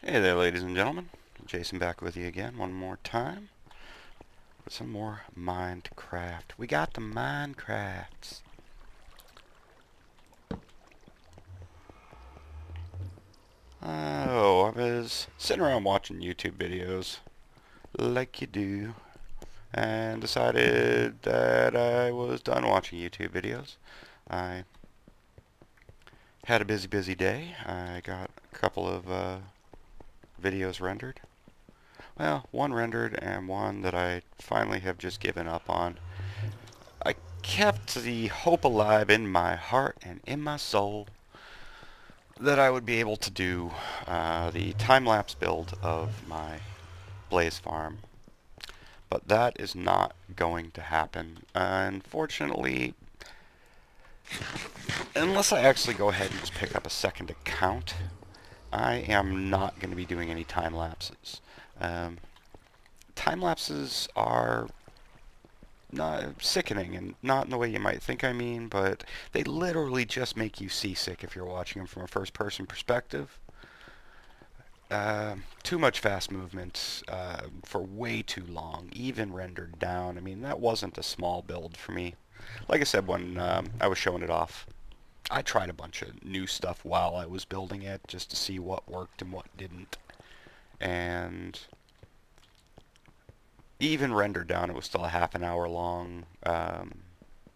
Hey there, ladies and gentlemen. Jason back with you again one more time with some more Minecraft. We got the Minecrafts. I was sitting around watching YouTube videos like you do and decided that I was done watching YouTube videos. I had a busy day. I got a couple of videos rendered. Well, one rendered and one that I finally have just given up on. I kept the hope alive in my heart and in my soul that I would be able to do the time-lapse build of my Blaze farm. But that is not going to happen. Unfortunately, unless I actually go ahead and just pick up a second account, I am not going to be doing any time lapses. Um, time lapses are not sickening, and not in the way you might think I mean, but they literally just make you seasick if you're watching them from a first-person perspective. Too much fast movement for way too long, even rendered down. I mean, that wasn't a small build for me. Like I said when I was showing it off, I tried a bunch of new stuff while I was building it just to see what worked and what didn't. And even rendered down, it was still a half an hour long,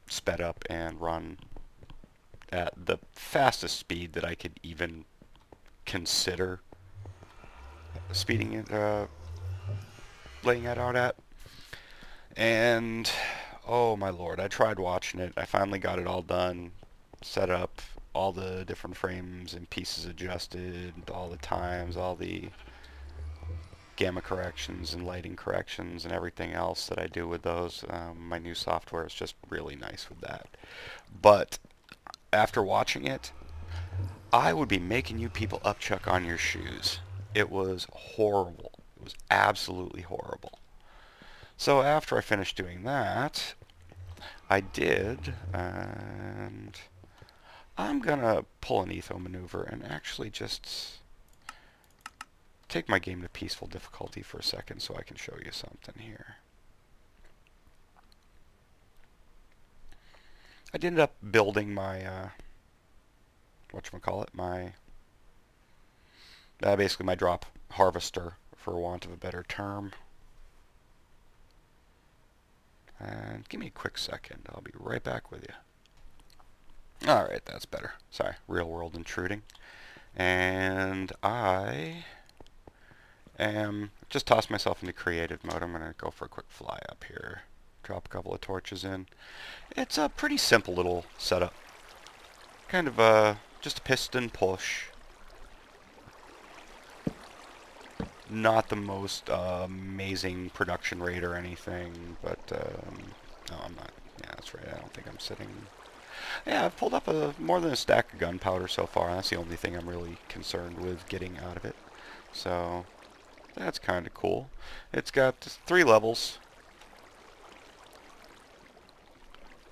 sped up and run at the fastest speed that I could even consider speeding it, laying it out at. And oh my lord, I tried watching it. I finally got it all done, set up, all the different frames and pieces adjusted, all the times, all the gamma corrections and lighting corrections and everything else that I do with those. My new software is just really nice with that. But after watching it, I would be making you up upchuck on your shoes. It was horrible. It was absolutely horrible. So after I finished doing that, I did, and I'm gonna pull an etho maneuver and actually just take my game to peaceful difficulty for a second so I can show you something here. I ended up building my, whatchamacallit, my, basically my drop harvester, for want of a better term. And give me a quick second. I'll be right back with you. Alright, that's better. Sorry, real world intruding. And I am just toss myself into creative mode. I'm going to go for a quick fly up here. Drop a couple of torches in. It's a pretty simple little setup. Kind of just a piston push. Not the most amazing production rate or anything, but no, I'm not. Yeah, that's right. I don't think I'm sitting. Yeah, I've pulled up more than a stack of gunpowder so far. And that's the only thing I'm really concerned with getting out of it. So that's kind of cool. It's got 3 levels.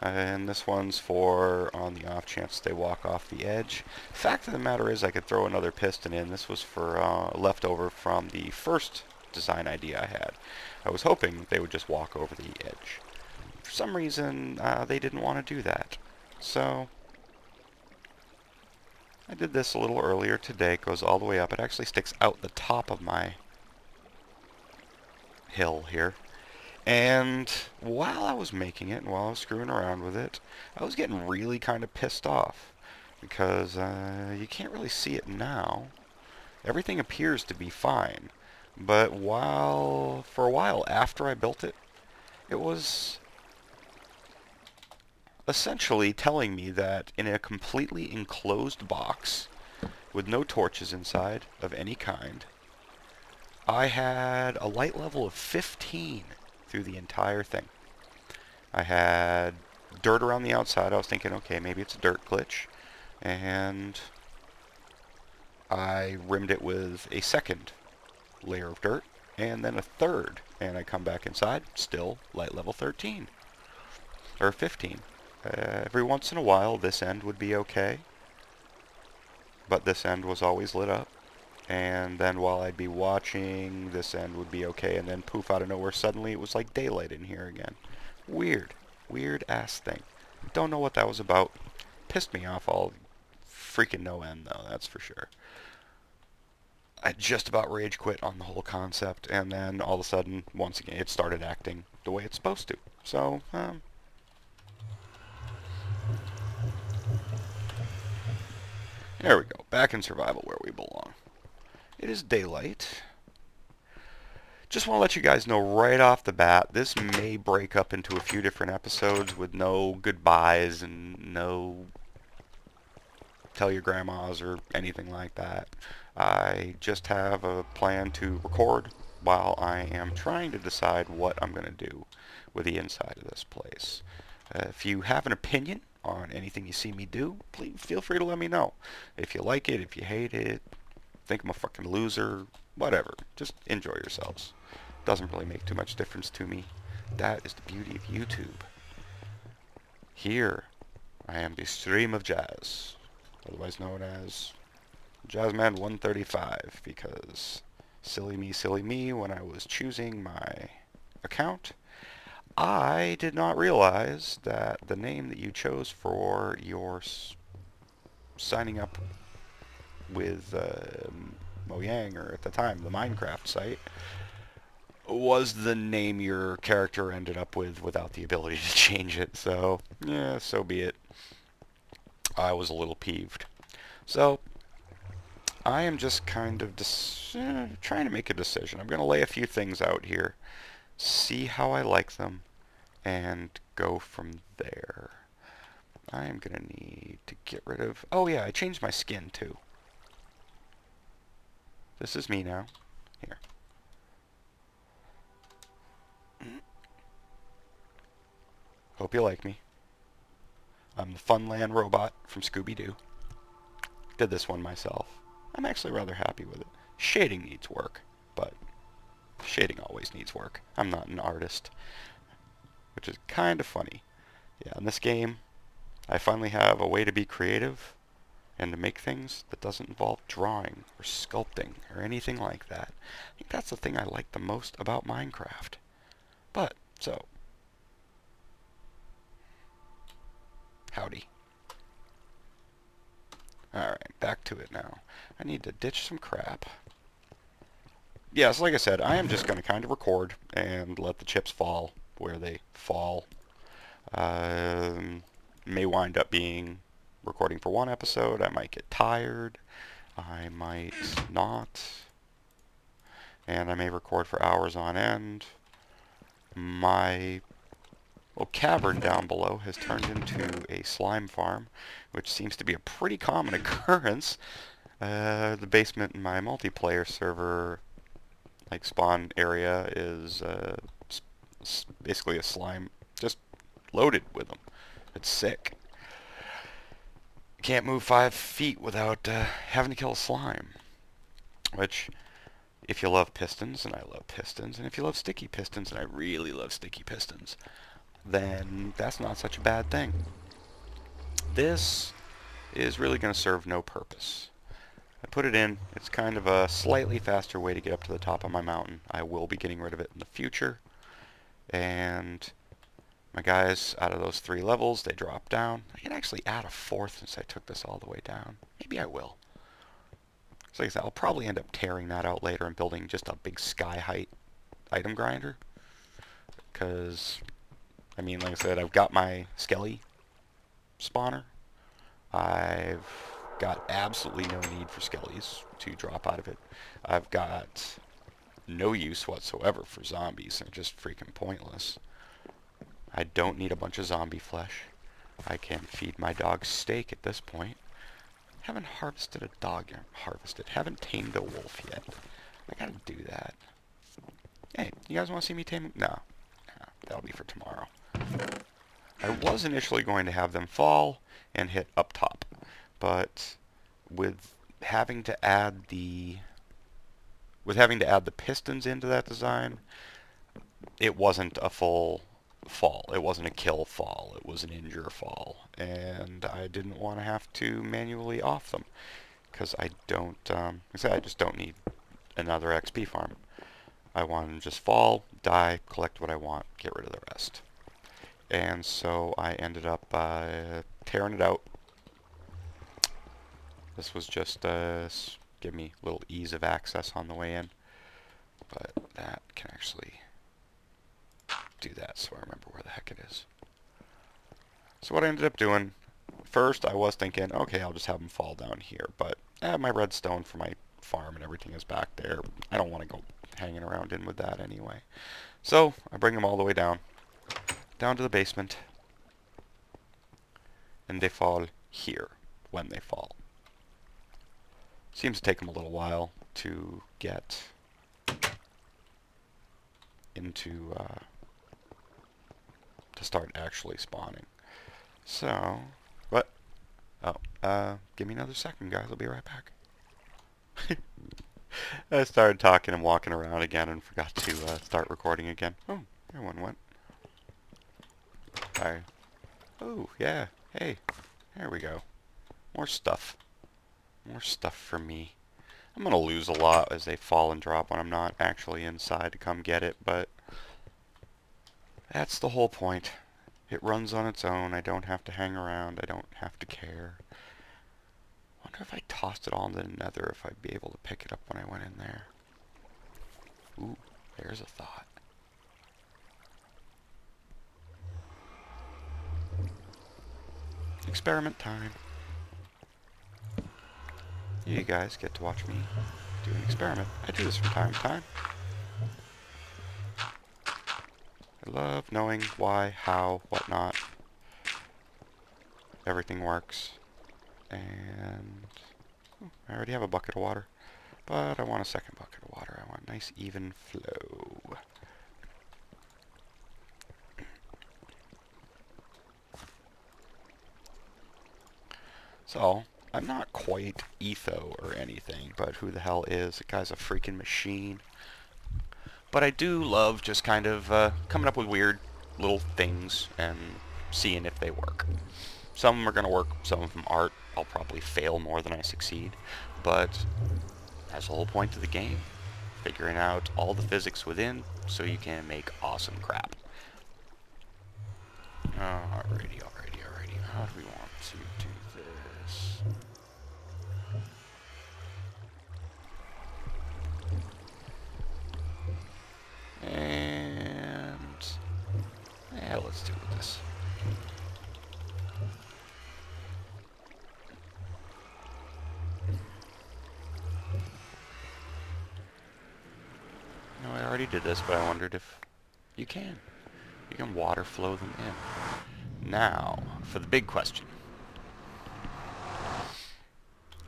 And this one's for on the off chance they walk off the edge. Fact of the matter is I could throw another piston in. This was for leftover from the first design idea I had. I was hoping they would just walk over the edge. For some reason, they didn't want to do that. So I did this a little earlier today. It goes all the way up. It actually sticks out the top of my hill here. And while I was making it, and while I was screwing around with it, I was getting really kind of pissed off. Because you can't really see it now. Everything appears to be fine. But for a while after I built it, it was essentially telling me that in a completely enclosed box, with no torches inside of any kind, I had a light level of 15 through the entire thing. I had dirt around the outside. I was thinking, okay, maybe it's a dirt glitch. And I rimmed it with a second layer of dirt, and then a third. And I come back inside, still light level 13. Or 15. Every once in a while, this end would be okay. But this end was always lit up. and then while I'd be watching, this end would be okay, and then poof, out of nowhere, suddenly it was like daylight in here again. Weird. Weird ass thing. Don't know what that was about. Pissed me off all freaking no end, though, that's for sure. I just about rage quit on the whole concept, and then all of a sudden, once again, it started acting the way it's supposed to. So, there we go. Back in survival where we belong. It is daylight. Just want to let you guys know right off the bat, this may break up into a few different episodes with no goodbyes and no tell your grandmas or anything like that. I just have a plan to record while I am trying to decide what I'm going to do with the inside of this place. If you have an opinion on anything you see me do, please feel free to let me know. If you like it, if you hate it, think I'm a fucking loser, whatever. Just enjoy yourselves. Doesn't really make too much difference to me. That is the beauty of YouTube. Here, I am the stream of jazz, otherwise known as Jazzman 135, because silly me, when I was choosing my account, I did not realize that the name that you chose for your signing up with Mojang, or at the time, the Minecraft site, was the name your character ended up with without the ability to change it. So, yeah, so be it. I was a little peeved. So, I am just kind of trying to make a decision. I'm going to lay a few things out here, see how I like them, and go from there. I am going to need to get rid of... Oh yeah, I changed my skin too. This is me now. Here. Hope you like me. I'm the Funland robot from Scooby-Doo. Did this one myself. I'm actually rather happy with it. Shading needs work, but shading always needs work. I'm not an artist, which is kind of funny. Yeah, in this game, I finally have a way to be creative and to make things that doesn't involve drawing or sculpting or anything like that. I think that's the thing I like the most about Minecraft. But, so, howdy. Alright, back to it now. I need to ditch some crap. Yes, like I said, I am just going to kind of record and let the chips fall where they fall. May wind up being recording for one episode. I might get tired. I might not. And I may record for hours on end. My cavern down below has turned into a slime farm, which seems to be a pretty common occurrence. The basement in my multiplayer server, like, spawn area is basically a slime, just loaded with them. It's sick. You can't move 5 feet without having to kill a slime. Which, if you love pistons, and I love pistons, and if you love sticky pistons, and I really love sticky pistons, then that's not such a bad thing. This is really going to serve no purpose. I put it in. It's kind of a slightly faster way to get up to the top of my mountain. I will be getting rid of it in the future. And my guys, out of those 3 levels, they drop down. I can actually add a 4th since I took this all the way down. Maybe I will. So like I said, I'll probably end up tearing that out later and building just a big sky height item grinder. Because, I mean, like I said, I've got my skelly spawner. I've got absolutely no need for skellies to drop out of it. I've got no use whatsoever for zombies. They're just freaking pointless. I don't need a bunch of zombie flesh. I can feed my dog steak at this point. Haven't harvested a dog. Haven't tamed a wolf yet. I gotta do that. Hey, you guys want to see me tame? No. That'll be for tomorrow. I was initially going to have them fall and hit up top, but with having to add the pistons into that design, it wasn't a full fall. It wasn't a kill fall. It was an injure fall, and I didn't want to have to manually off them. because I don't, I just don't need another XP farm. I want to just fall, die, collect what I want, get rid of the rest. And so I ended up tearing it out. This was just give me a little ease of access on the way in. But that can actually do that so I remember where the heck it is. So what I ended up doing, first I was thinking, okay, I'll just have them fall down here. But my redstone for my farm and everything is back there. I don't want to go hanging around in with that anyway. So I bring them all the way down to the basement. And they fall here when they fall. Seems to take them a little while to get into to start actually spawning. So, give me another second, guys. I'll be right back. I started talking and walking around again and forgot to start recording again. Oh, there one went. Alright. Oh, yeah. Hey, there we go. More stuff. More stuff for me. I'm going to lose a lot as they fall and drop when I'm not actually inside to come get it, but that's the whole point. It runs on its own. I don't have to hang around. I don't have to care. Wonder if I tossed it all into the nether, if I'd be able to pick it up when I went in there. Ooh, there's a thought. Experiment time. You guys get to watch me do an experiment. I do this from time to time. I love knowing why, how, whatnot. Everything works. And I already have a bucket of water, but I want a second bucket of water. I want nice even flow. So, I'm not quite Etho or anything, but who the hell is? The guy's a freaking machine. But I do love just kind of coming up with weird little things and seeing if they work. Some of them are going to work, some of them aren't. I'll probably fail more than I succeed, but that's the whole point of the game. Figuring out all the physics within so you can make awesome crap. Alrighty. How do we want to do this? And yeah, let's do this. No, I already did this, but I wondered if you can. You can water flow them in. Now, for the big question.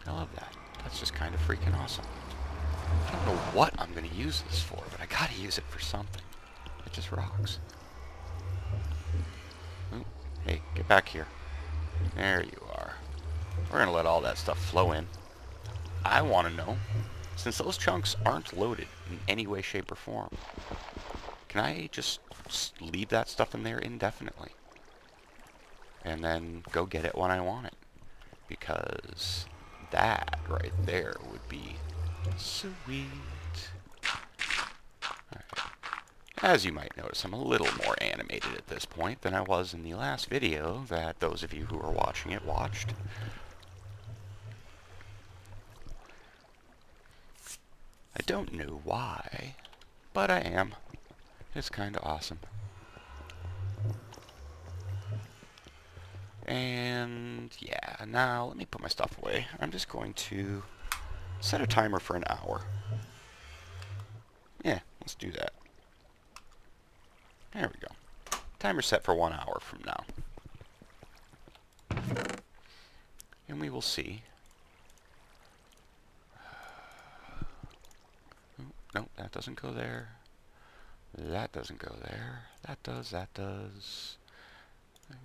I love that. That's just kind of freaking awesome. I don't know what I'm going to use this for, but I gotta use it for something. It just rocks. Ooh, hey, get back here. There you are. We're going to let all that stuff flow in. I want to know, since those chunks aren't loaded in any way, shape, or form, can I just leave that stuff in there indefinitely? And then go get it when I want it? Because that right there would be sweet. Alright. As you might notice, I'm a little more animated at this point than I was in the last video that those of you who are watching it watched. I don't know why, but I am. It's kind of awesome. And yeah, now let me put my stuff away. I'm just going to set a timer for an hour. Yeah, let's do that. There we go. Timer set for 1 hour from now. And we will see. Nope, that doesn't go there. That doesn't go there. That does, that does.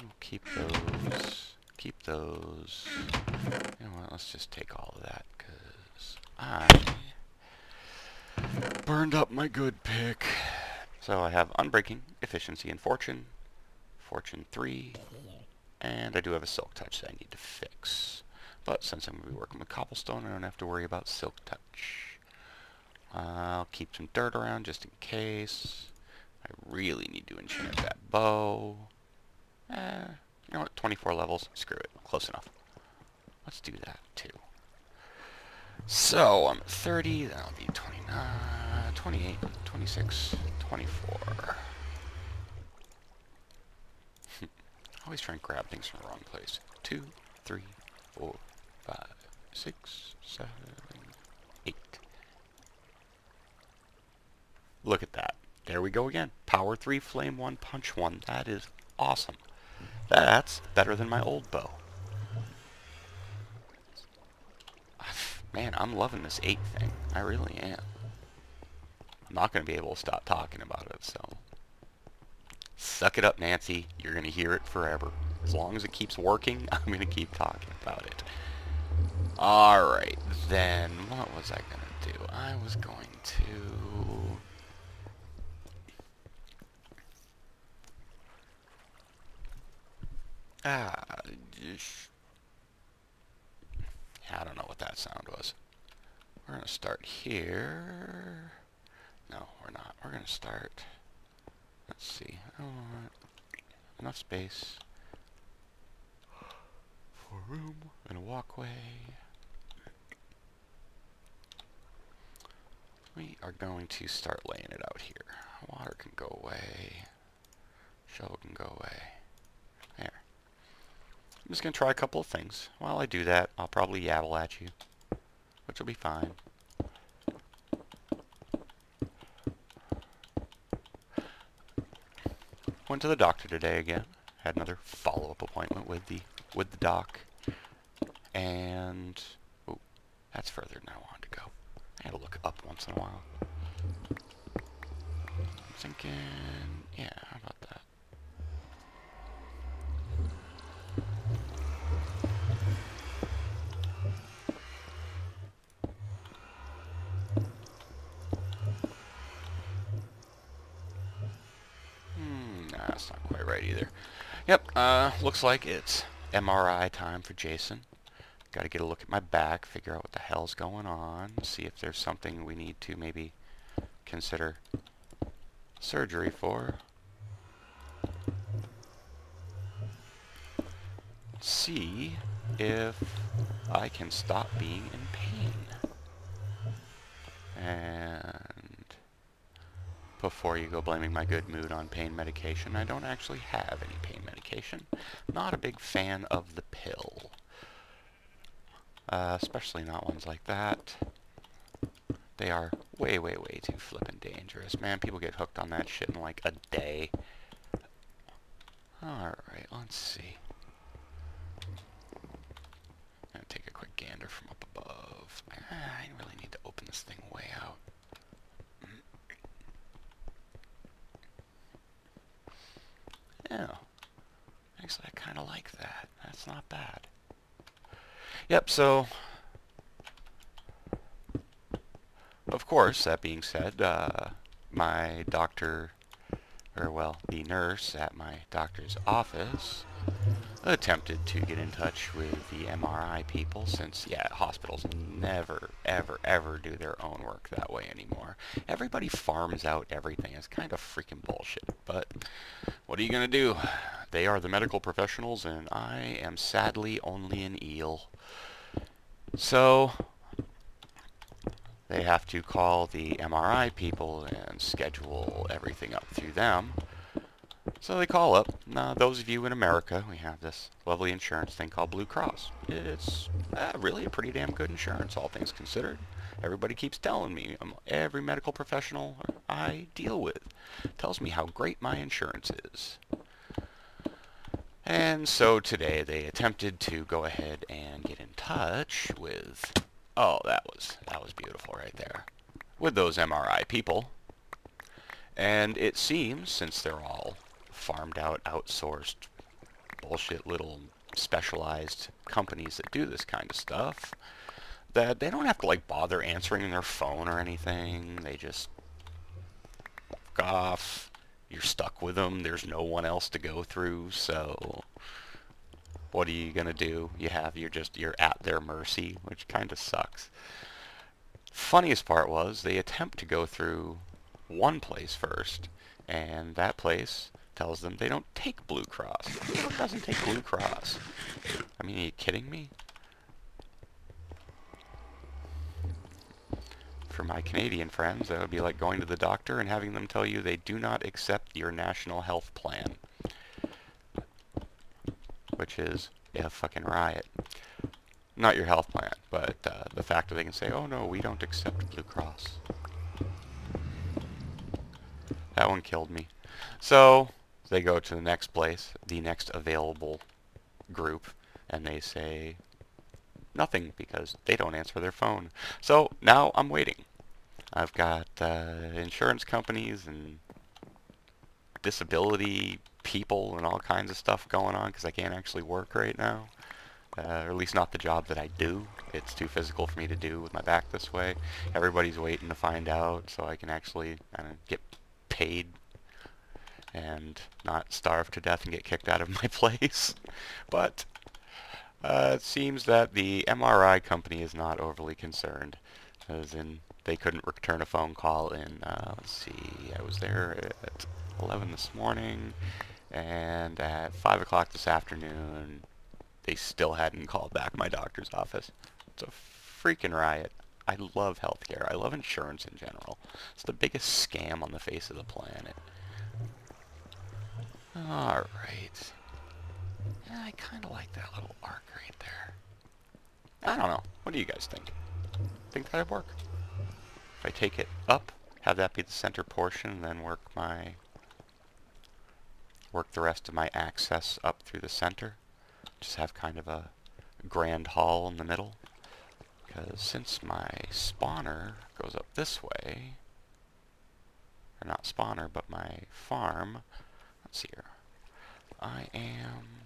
We'll keep those. Keep those. You know what, let's just take all of that, because I burned up my good pick. So I have Unbreaking, Efficiency, and Fortune. Fortune 3. And I do have a Silk Touch that I need to fix. But since I'm going to be working with cobblestone, I don't have to worry about silk touch. I'll keep some dirt around just in case. I really need to enchant that bow. You know what? 24 levels. Screw it. Close enough. Let's do that too. So I'm at 30. That'll be 29, 28, 26, 24. Always try and grab things from the wrong place. 2, 3, 4, 5, 6, 7, 8. Look at that. There we go again. Power 3, Flame 1, Punch 1. That is awesome. That's better than my old bow. Man, I'm loving this 8 thing. I really am. I'm not going to be able to stop talking about it, so... Suck it up, Nancy. You're going to hear it forever. As long as it keeps working, I'm going to keep talking about it. Alright, then, what was I going to do? I was going to... I don't know what that sound was. We're going to start here. No, we're not. We're going to start... Let's see. I want enough space for room and a walkway. We are going to start laying it out here. Water can go away. Shovel can go away. There. I'm just going to try a couple of things. While I do that, I'll probably yabble at you, which will be fine. Went to the doctor today again. Had another follow-up appointment with the doc. And oh, that's further than I wanted to go. I gotta look up once in a while. I'm thinking, yeah, how about that? Nah, that's not quite right either. Yep, looks like it's MRI time for Jason. Gotta get a look at my back, figure out what the hell's going on, see if there's something we need to maybe consider surgery for. See if I can stop being in pain. And before you go blaming my good mood on pain medication, I don't actually have any pain medication. Not a big fan of the pill. Especially not ones like that. They are way, way, way too flippin' dangerous. Man, people get hooked on that shit in like a day. Alright, let's see. I'm gonna take a quick gander from up above. I really need to open this thing way out. Yeah. Actually, I kind of like that. That's not bad. Yep, so... Of course, that being said, my doctor, or well, the nurse at my doctor's office attempted to get in touch with the MRI people since, yeah, hospitals never, ever, ever do their own work that way anymore. Everybody farms out everything. It's kind of freaking bullshit, but what are you going to do? They are the medical professionals, and I am sadly only an eel. So they have to call the MRI people and schedule everything up through them. So they call up. Now, those of you in America, we have this lovely insurance thing called Blue Cross. It's really a pretty damn good insurance, all things considered. Everybody keeps telling me, every medical professional I deal with tells me how great my insurance is. And so today they attempted to go ahead and get in touch with, oh, that was beautiful right there, with those MRI people. And it seems, since they're all farmed out, outsourced, bullshit little specialized companies that do this kind of stuff, that they don't have to like bother answering their phone or anything. They just fuck off. You're stuck with them. There's no one else to go through, so what are you gonna do? You're at their mercy, which kind of sucks. Funniest part was they attempt to go through one place first, and that place tells them they don't take Blue Cross. Who doesn't take Blue Cross? I mean, are you kidding me? For my Canadian friends, that would be like going to the doctor and having them tell you they do not accept your national health plan. Which is a fucking riot. Not your health plan, but the fact that they can say, oh no, we don't accept Blue Cross. That one killed me. So they go to the next place, the next available group, and they say nothing because they don't answer their phone. So now I'm waiting. I've got insurance companies and disability people and all kinds of stuff going on because I can't actually work right now. Or at least not the job that I do. It's too physical for me to do with my back this way. Everybody's waiting to find out so I can actually get paid and not starve to death and get kicked out of my place. But it seems that the MRI company is not overly concerned, as in they couldn't return a phone call in, let's see, I was there at 11 this morning, and at 5 o'clock this afternoon, they still hadn't called back my doctor's office. It's a freaking riot. I love healthcare. I love insurance in general. It's the biggest scam on the face of the planet. Alright. Yeah, I kind of like that little arc right there. I don't know. What do you guys think? Think that'd work? If I take it up, have that be the center portion, and then work the rest of my access up through the center. Just have kind of a grand hall in the middle. Because since my spawner goes up this way, or not spawner, but my farm, let's see here, I am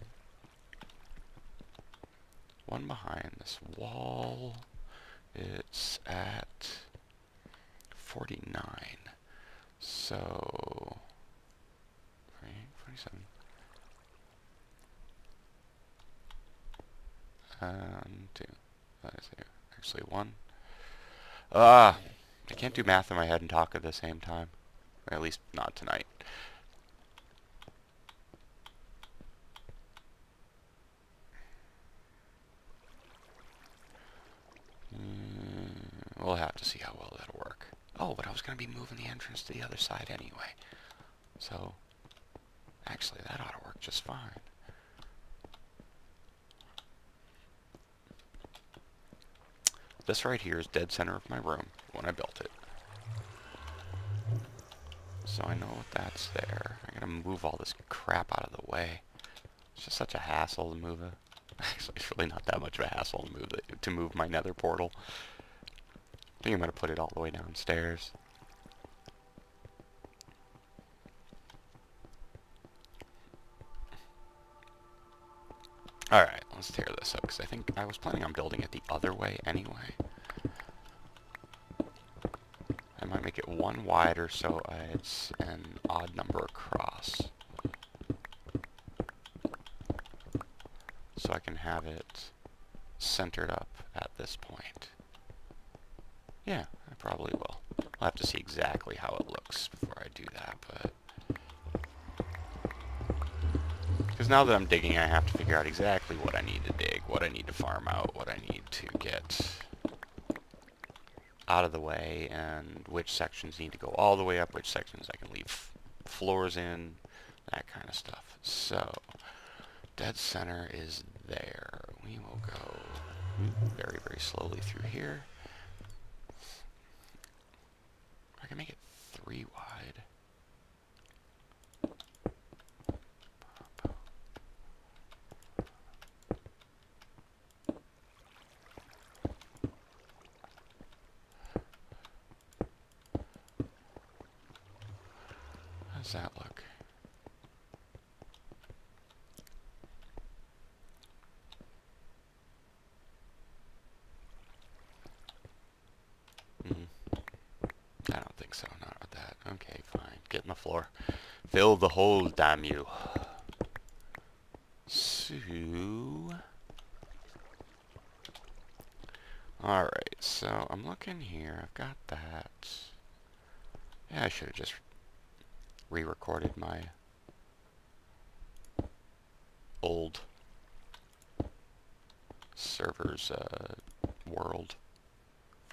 one behind this wall. It's at 49. So 47. Two. Actually one. I can't do math in my head and talk at the same time. Or at least not tonight. We'll have to see how well that'll work. Oh, but I was going to be moving the entrance to the other side anyway. So, actually, that ought to work just fine. This right here is dead center of my room when I built it. So I know that's there. I gotta move all this crap out of the way. It's just such a hassle to move it. Actually, it's really not that much of a hassle to move my nether portal. I think I'm gonna put it all the way downstairs. Alright, let's tear this up, because I think I was planning on building it the other way anyway. I might make it one wider so it's an odd number across. So I can have it centered up at this point. Yeah, I probably will. I'll have to see exactly how it looks before I do that, but... Because now that I'm digging, I have to figure out exactly what I need to dig, what I need to farm out, what I need to get out of the way, and which sections need to go all the way up, which sections I can leave floors in, that kind of stuff. So, dead center is there. We will go very, very slowly through here. I can make it 3 wide. How does that look? I don't think so, not with that. Okay, fine. Get in the floor. Fill the hole, damn you. So... Alright, so I'm looking here. I've got that. Yeah, I should have just re-recorded my old server's world.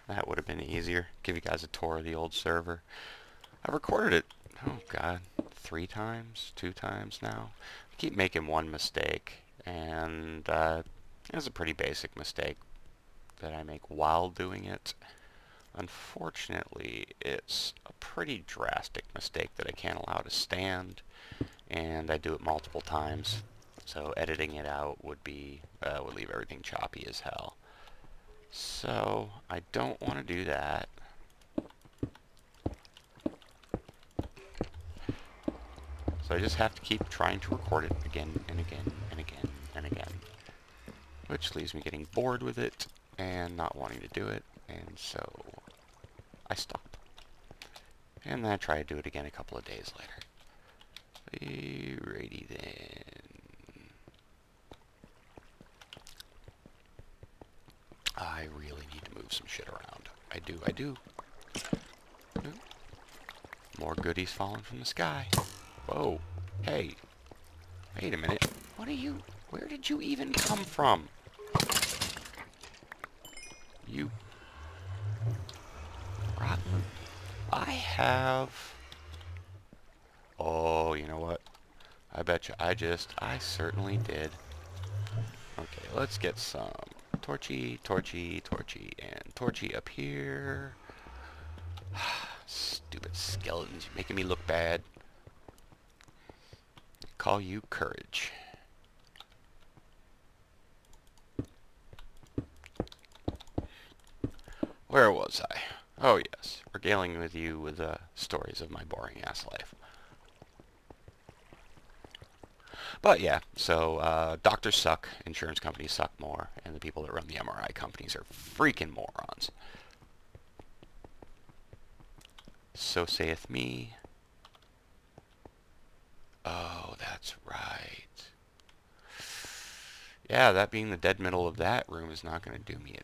That would have been easier. Give you guys a tour of the old server. I've recorded it, oh god, 3 times, 2 times now. I keep making one mistake, and it's a pretty basic mistake that I make while doing it. Unfortunately, it's a pretty drastic mistake that I can't allow to stand, and I do it multiple times. So editing it out would leave everything choppy as hell. So I don't want to do that. So I just have to keep trying to record it again and again and again and again, which leaves me getting bored with it and not wanting to do it, and so I stop. And then I try to do it again a couple of days later. Alrighty then. I really need to move some shit around. I do. Ooh. More goodies falling from the sky. Whoa. Hey. Wait a minute. What are you... Where did you even come from? You... rotten... I have... Oh, you know what? I bet you I certainly did. Okay, let's get some torchy, and torchy up here. Stupid skeletons, you're making me look bad. Call you courage. Where was I? Oh yes, regaling with you with stories of my boring ass life. But yeah, so doctors suck, insurance companies suck more, and the people that run the MRI companies are freaking morons. So saith me. Oh, that's right. Yeah, that being the dead middle of that room is not going to do me a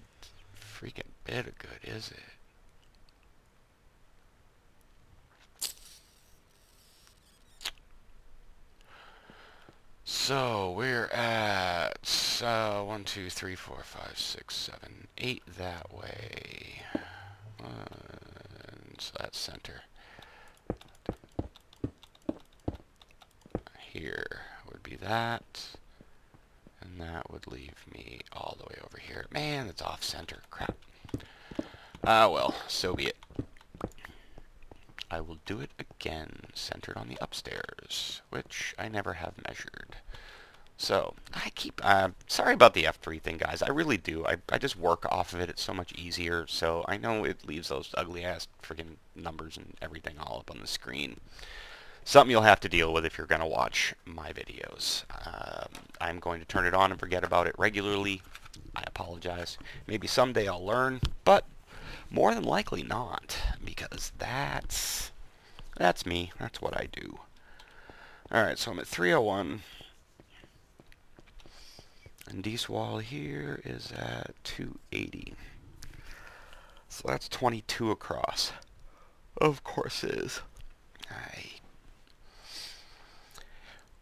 freaking bit of good, is it? So we're at 1, 2, 3, 4, 5, 6, 7, 8 that way. So that's center. Here would be that, and that would leave me all the way over here. Man, that's off center. Crap. Ah, well, so be it. I will do it again, centered on the upstairs, which I never have measured. So, I keep, sorry about the F3 thing, guys. I really do. I just work off of it. It's so much easier. So, I know it leaves those ugly-ass freaking numbers and everything all up on the screen. Something you'll have to deal with if you're going to watch my videos. I'm going to turn it on and forget about it regularly. I apologize. Maybe someday I'll learn, but more than likely not, because that's me. That's what I do. Alright, so I'm at 301. And this wall here is at 280. So that's 22 across. Of course it is.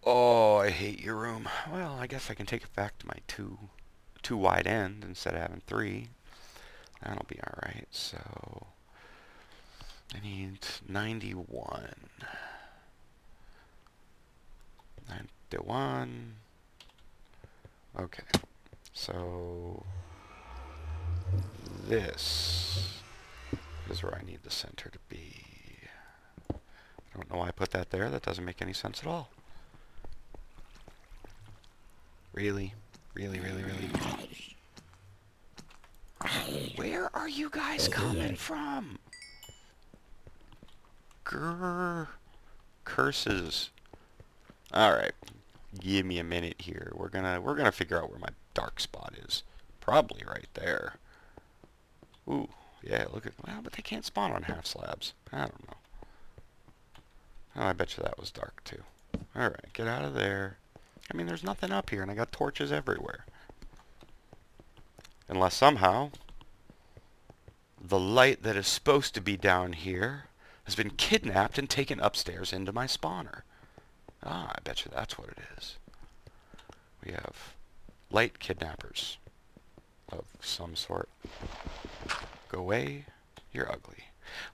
Oh, I hate your room. Well, I guess I can take it back to my two wide end instead of having 3. That'll be alright. So I need 91. 91. Okay. So this is where I need the center to be. I don't know why I put that there. That doesn't make any sense at all. Really? Really? Where are you guys coming from? Grrr. Curses. Alright. Give me a minute here. We're gonna figure out where my dark spot is. Probably right there. Ooh. Yeah, look at... Well, but they can't spawn on half slabs. I don't know. Oh, I bet you that was dark too. Alright, get out of there. I mean, there's nothing up here, and I got torches everywhere. Unless somehow The light that is supposed to be down here has been kidnapped and taken upstairs into my spawner. Ah, I bet you that's what it is. We have light kidnappers of some sort. Go away, you're ugly.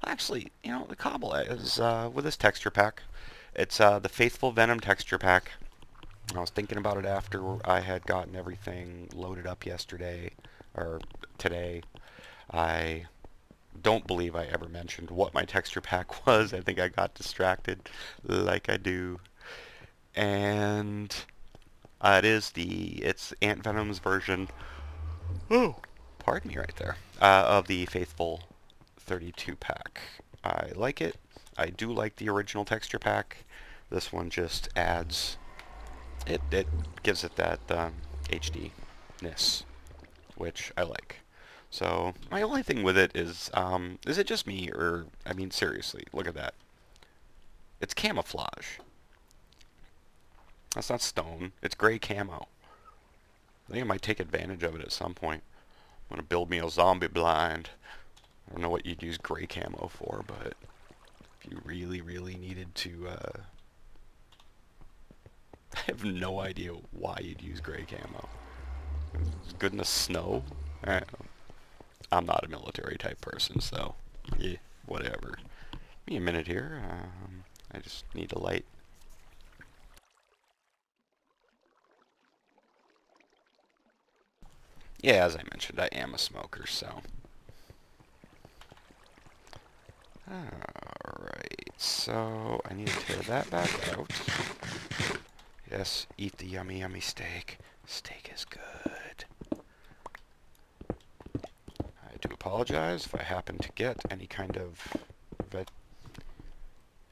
Actually, you know, the cobble is, with this texture pack, it's the Faithful Venom texture pack. I was thinking about it after I had gotten everything loaded up yesterday, or today. I don't believe I ever mentioned what my texture pack was. I think I got distracted, like I do. And it's Ant Venom's version, oh, pardon me right there, of the Faithful 32 pack. I like it. I do like the original texture pack. This one just adds, it gives it that HD-ness, which I like. So my only thing with it is it just me, or, I mean, seriously, look at that. It's camouflage. That's not stone. It's gray camo. I think I might take advantage of it at some point. I'm going to build me a zombie blind. I don't know what you'd use gray camo for, but if you really, really needed to, I have no idea why you'd use gray camo. It's good in the snow? I'm not a military type person, so, yeah, whatever. Give me a minute here. I just need a light. Yeah, as I mentioned, I am a smoker, so. Alright, so I need to tear that back out. Yes, eat the yummy, yummy steak. Steak is good. I do apologize if I happen to get any kind of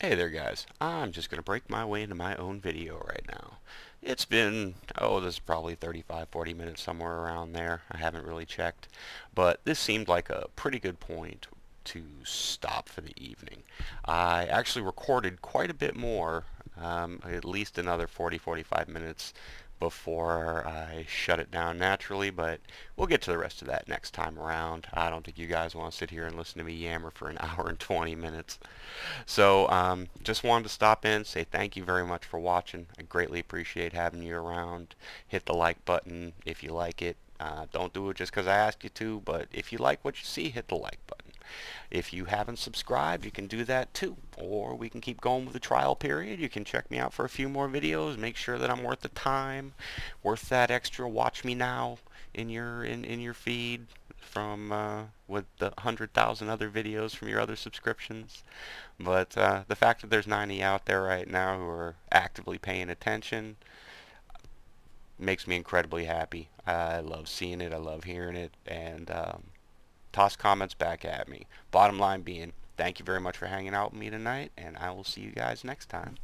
Hey there, guys. I'm just going to break my way into my own video right now. It's been, this is probably 35, 40 minutes, somewhere around there. I haven't really checked. But this seemed like a pretty good point to stop for the evening. I actually recorded quite a bit more, at least another 40, 45 minutes before I shut it down naturally, but we'll get to the rest of that next time around. I don't think you guys want to sit here and listen to me yammer for an hour and 20 minutes. So just wanted to stop in, say thank you very much for watching. I greatly appreciate having you around. Hit the like button if you like it. Don't do it just because I asked you to, but if you like what you see, hit the like button. If you haven't subscribed, you can do that too. Or we can keep going with the trial period. You can check me out for a few more videos. Make sure that I'm worth the time, worth that extra watch me now in your feed from with the 100,000 other videos from your other subscriptions. But the fact that there's 90 out there right now who are actively paying attention makes me incredibly happy. I love seeing it. I love hearing it. And toss comments back at me. Bottom line being, thank you very much for hanging out with me tonight, and I will see you guys next time.